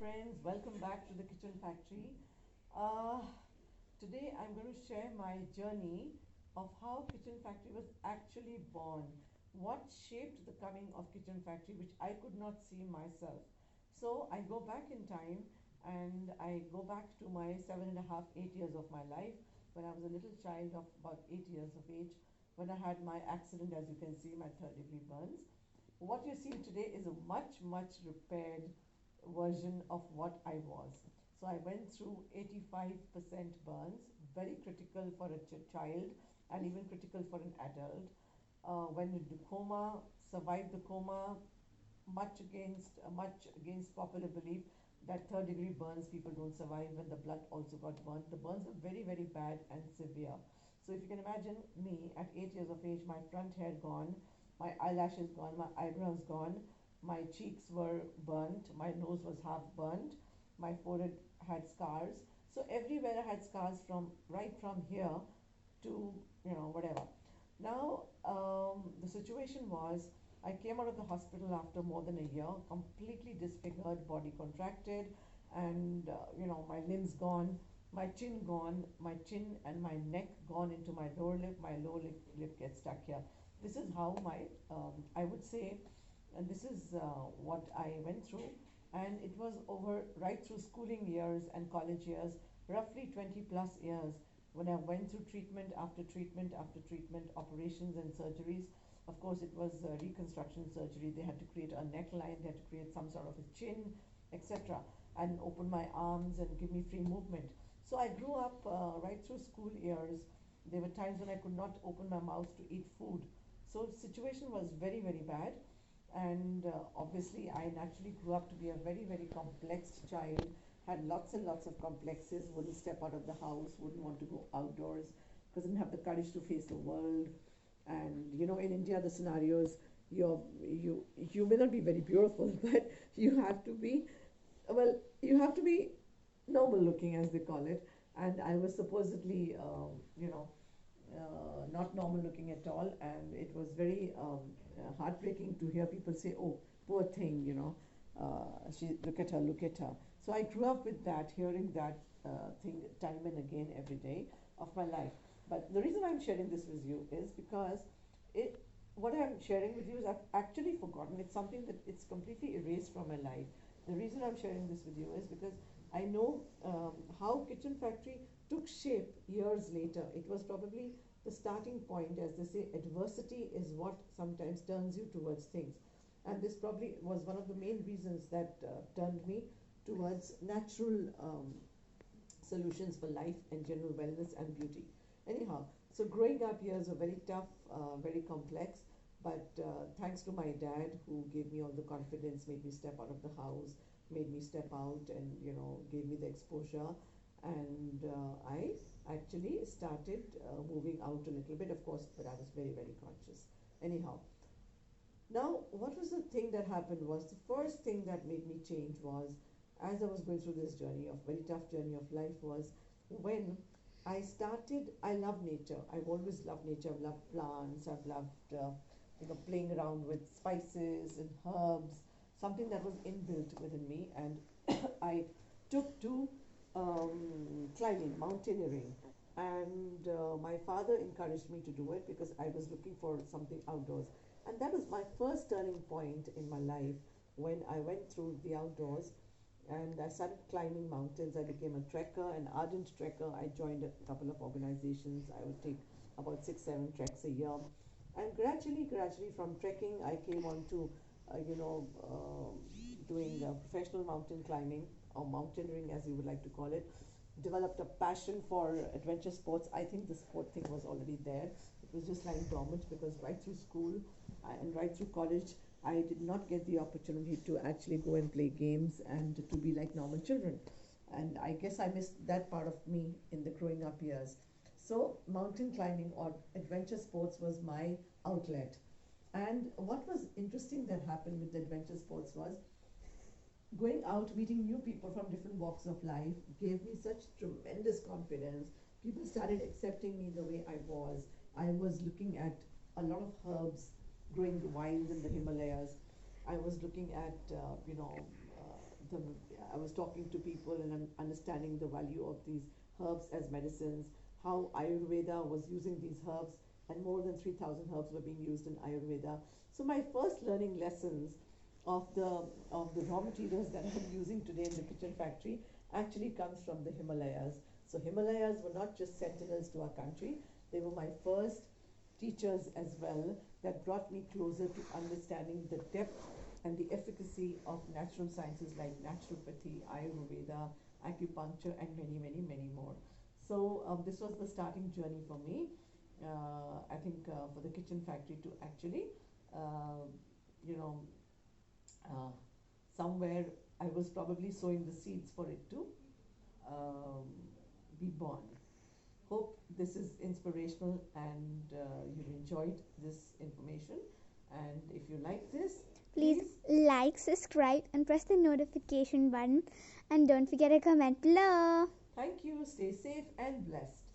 friends, welcome back to the Kitchen Factory. Uh, Today I'm going to share my journey of how Kitchen Factory was actually born. What shaped the coming of Kitchen Factory, which I could not see myself. So I go back in time and I go back to my 7.5, 8 years of my life when I was a little child of about 8 years of age, when I had my accident, as you can see, my third degree burns. What you're seeing today is a much, much repaired version of what I was. So I went through 85% burns, very critical for a child and even critical for an adult. Went into coma, survived the coma, much against popular belief that third degree burns people don't survive when the blood also got burnt. The burns were very, very bad and severe. So if you can imagine me at 8 years of age, my front hair gone, my eyelashes gone, my eyebrows gone, my cheeks were burnt, my nose was half burnt, my forehead had scars. So everywhere I had scars from right from here to whatever. Now the situation was I came out of the hospital after more than a year, completely disfigured, body contracted, and my limbs gone, my chin gone, my chin and my neck gone into my lower lip, my lower lip gets stuck here. This is how my I would say, and this is what I went through, and it was over right through schooling years and college years, roughly 20 plus years, when I went through treatment after treatment after treatment, operations and surgeries. Of course, it was reconstruction surgery. They had to create a neckline, they had to create some sort of a chin, etc., and open my arms and give me free movement. So I grew up right through school years. There were times when I could not open my mouth to eat food. So the situation was very, very bad. And obviously, I naturally grew up to be a very, very complex child, had lots and lots of complexes, wouldn't step out of the house, wouldn't want to go outdoors, because I didn't have the courage to face the world. And in India, the scenarios, you may not be very beautiful, but you have to be, well, you have to be normal looking, as they call it. And I was supposedly, not normal looking at all, and it was very heartbreaking to hear people say, "Oh, poor thing, she look at her." So I grew up with that, hearing that thing time and again every day of my life. But the reason I'm sharing this with you is because it, what I'm sharing with you is I've actually forgotten. It's something that it's completely erased from my life. The reason I'm sharing this with you is because I know how Kitchen Factory took shape years later. It was probably the starting point. As they say, adversity is what sometimes turns you towards things. And this probably was one of the main reasons that turned me towards natural solutions for life and general wellness and beauty. Anyhow, so growing up years were very tough, very complex, but thanks to my dad, who gave me all the confidence, made me step out of the house, made me step out, and gave me the exposure. And I actually started moving out a little bit, of course, but I was very, very conscious. Anyhow, now what was the thing that happened was, the first thing that made me change was, as I was going through this journey of very tough journey of life, was when I started. I love nature. I've always loved nature. I've loved plants. I've loved playing around with spices and herbs, something that was inbuilt within me. And I took to climbing, mountaineering, and my father encouraged me to do it because I was looking for something outdoors. And that was my first turning point in my life, when I went through the outdoors and I started climbing mountains. I became a trekker, an ardent trekker. I joined a couple of organizations. I would take about 6, 7 treks a year. And gradually from trekking, I came on to, doing professional mountain climbing, or mountaineering as you would like to call it. Developed a passion for adventure sports. I think the sport thing was already there. It was just lying dormant because right through school and right through college, I did not get the opportunity to actually go and play games and to be like normal children. And I guess I missed that part of me in the growing up years. So mountain climbing or adventure sports was my outlet. And what was interesting that happened with the adventure sports was, going out, meeting new people from different walks of life gave me such tremendous confidence. People started accepting me the way I was. I was looking at a lot of herbs growing wild in the Himalayas. I was looking at, the, I was talking to people and I'm understanding the value of these herbs as medicines, how Ayurveda was using these herbs, and more than 3,000 herbs were being used in Ayurveda. So my first learning lessons of the raw materials that I'm using today in the kitchen factory actually comes from the Himalayas. So Himalayas were not just sentinels to our country; they were my first teachers as well, that brought me closer to understanding the depth and the efficacy of natural sciences like naturopathy, Ayurveda, acupuncture, and many, many, many more. So this was the starting journey for me. I think for the kitchen factory to actually, uh, you know, uh, somewhere I was probably sowing the seeds for it to um, be born. Hope this is inspirational and you've enjoyed this information. And if you like this, Please please like, subscribe, and press the notification button. And don't forget to comment below. thank you, stay safe and blessed.